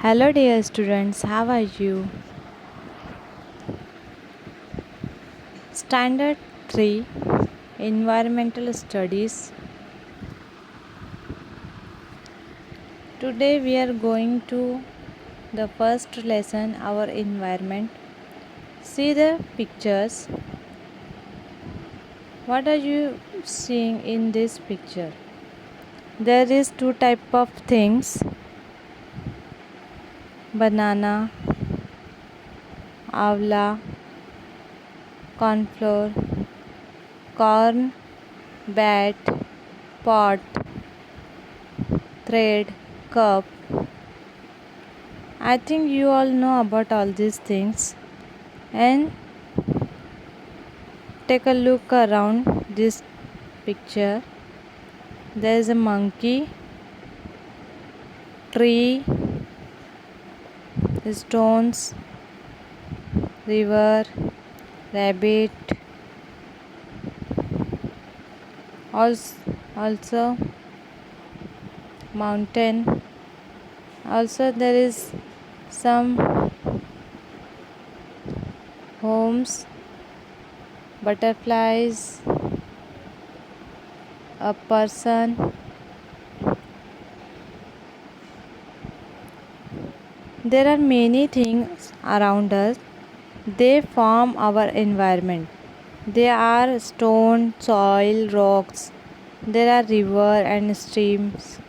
Hello, dear students, how are you? Standard 3 Environmental Studies. Today we are going to the first lesson, our environment. See the pictures. What are you seeing in this picture? There is two type of things: banana, avla, cornflower, corn, bat, pot, thread, cup. I think you all know about all these things. And take a look around this picture. There is a monkey, tree, stones, river, rabbit, also mountain. Also there is some homes, butterflies, a person. There are many things around us. They form our environment. They are stone, soil, rocks. There are river and streams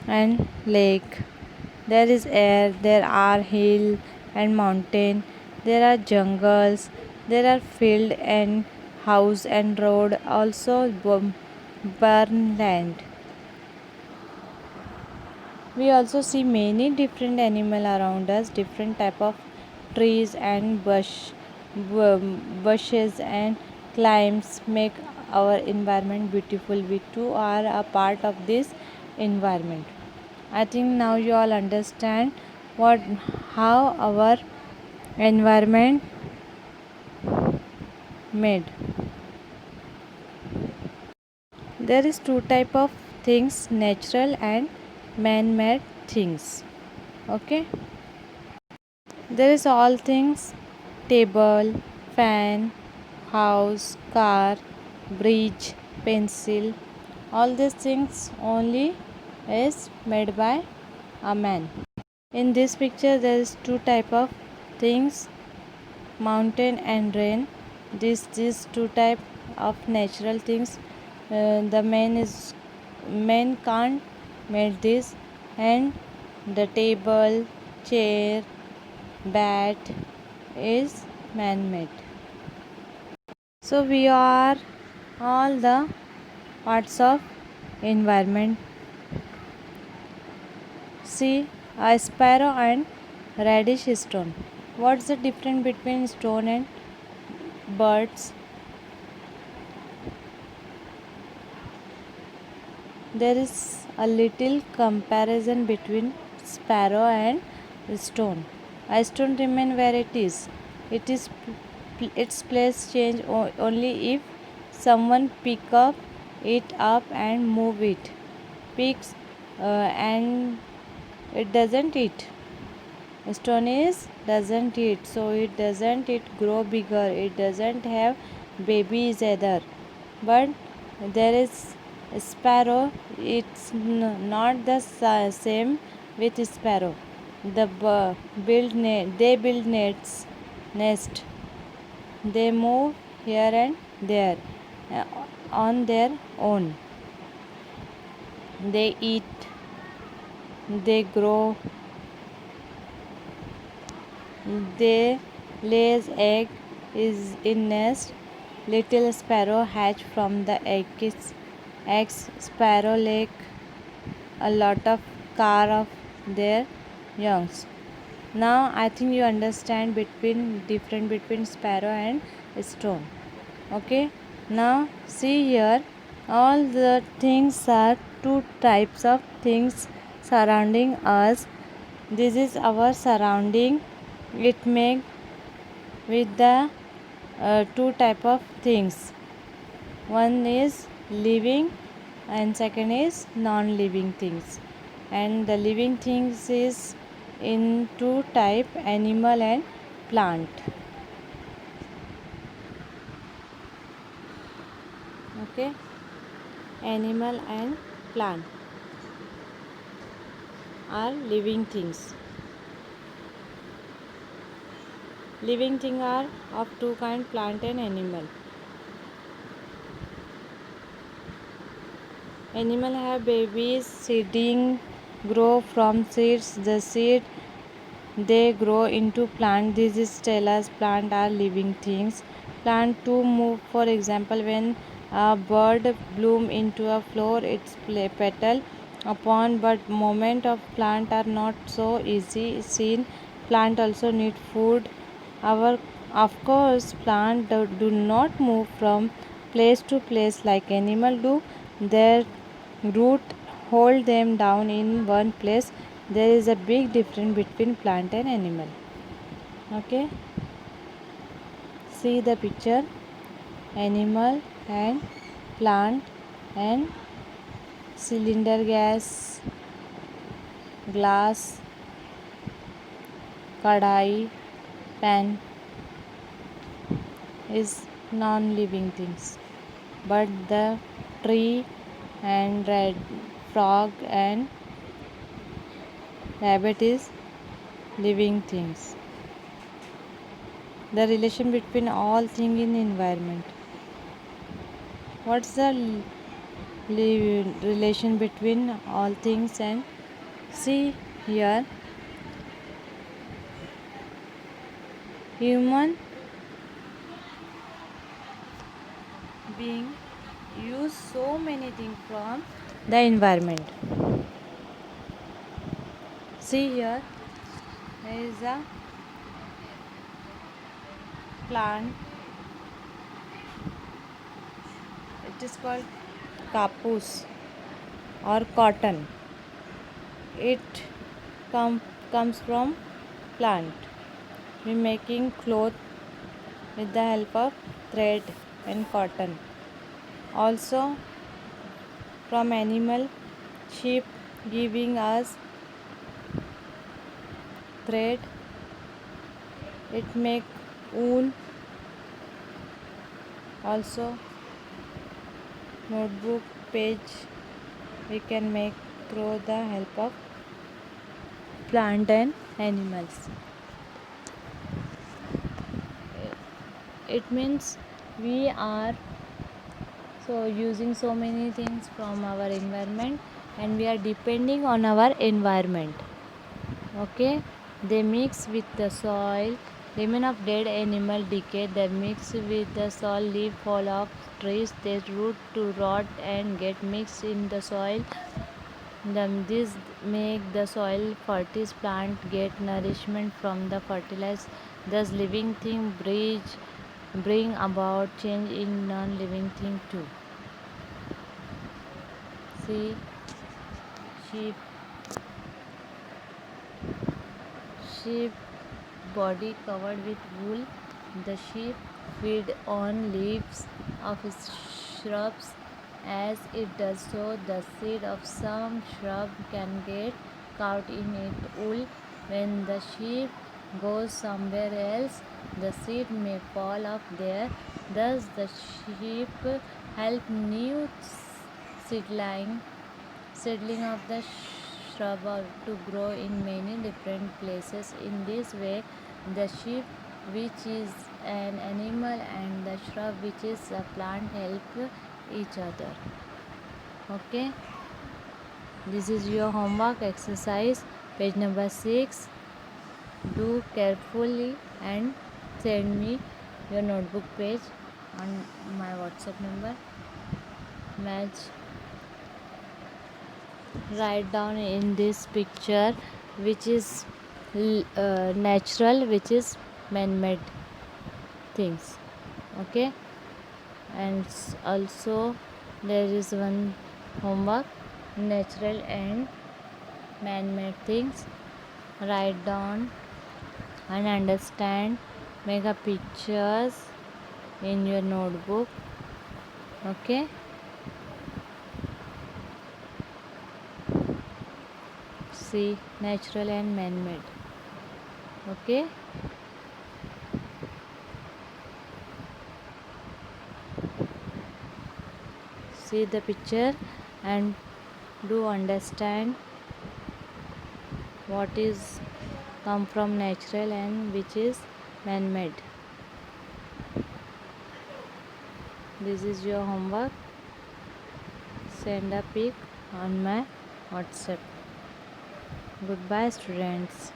and lake. There is air. There are hill and mountain. There are jungles. There are field and house and road. Also burn land. We also see many different animal around us, different type of trees and bushes and climbs make our environment beautiful. We too are a part of this environment. I think now you all understand what how our environment made. There is two type of things: natural and man-made things. Okay. There is all things: table, fan, house, car, bridge, pencil. All these things only is made by a man. In this picture there is two type of things: mountain and rain. These two type of natural things. The man can't make this, and the table, chair, bat is man-made. So we are all the parts of environment. See a sparrow and radish stone. What's the difference between stone and birds? There is a little comparison between sparrow and stone. A stone remain where it is. Its place change only if someone pick up it up and move it. Picks and it doesn't eat. Stone is doesn't eat, so it grow bigger. It doesn't have babies either. But there is a sparrow. It's not the same with sparrow. They build nest. They move here and there uh, on their own. They eat. They grow. They lays egg is in nest. Little sparrow hatch from the eggs. Sparrow lay a lot of car of their youngs. Now I think you understand different between sparrow and stone. Okay. Now see here, all the things are two types of things surrounding us. This is our surrounding. It make with the two type of things. One is living and second is non-living things. And the living things is into type animal and plant. Okay, animal and plant are living things. Living things are of two kinds, plant and animal. Animal have babies, seeding, grow from seeds. The seed they grow into plant. This is tell us plant are living things. Plant to move. For example, when a bird bloom into a flower, its petal upon, but moment of plant are not so easy seen. Plant also need food. Our of course plant do not move from place to place like animal do. Their root hold them down in one place. There is a big difference between plant and animal. Okay, see the picture. Animal and plant and cylinder gas, glass, kadai, pan is non-living things, but the tree and red frog and rabbit is living things. The relation between all things in environment. What's the relation between all things? And see here, human being use so many things from the environment. See here, there is a plant. It is called kapus or cotton. It comes from plant. We making cloth with the help of thread and cotton. Also from animal, sheep giving us thread. It make wool. Also notebook page we can make through the help of plant and animals. It means we are so using so many things from our environment and we are depending on our environment. Okay, they mix with the soil. Remain of dead animal decay. They mix with the soil. Leaf fall off trees. They root to rot and get mixed in the soil. This make the soil fertile. Plant get nourishment from the fertilizer. Thus, living thing bring about change in non-living thing too. See, sheep body covered with wool. The sheep feed on leaves of shrubs. As it does so, the seed of some shrub can get caught in its wool. When the sheep goes somewhere else, the seed may fall off there. Thus, the sheep help new seedling of the shrub to grow in many different places. In this way, the sheep, which is an animal, and the shrub, which is a plant, help each other. Okay, this is your homework exercise, page number 6. Do carefully and send me your notebook page on my WhatsApp number. Match. Write down in this picture which is natural, which is man-made things. Okay, and also there is one homework, natural and man-made things. Write down and understand. Make a pictures in your notebook. Okay, See natural and man-made. Okay. See the picture and do understand what is come from natural and which is man-made. This is your homework. Send a pic on my WhatsApp. Goodbye, students.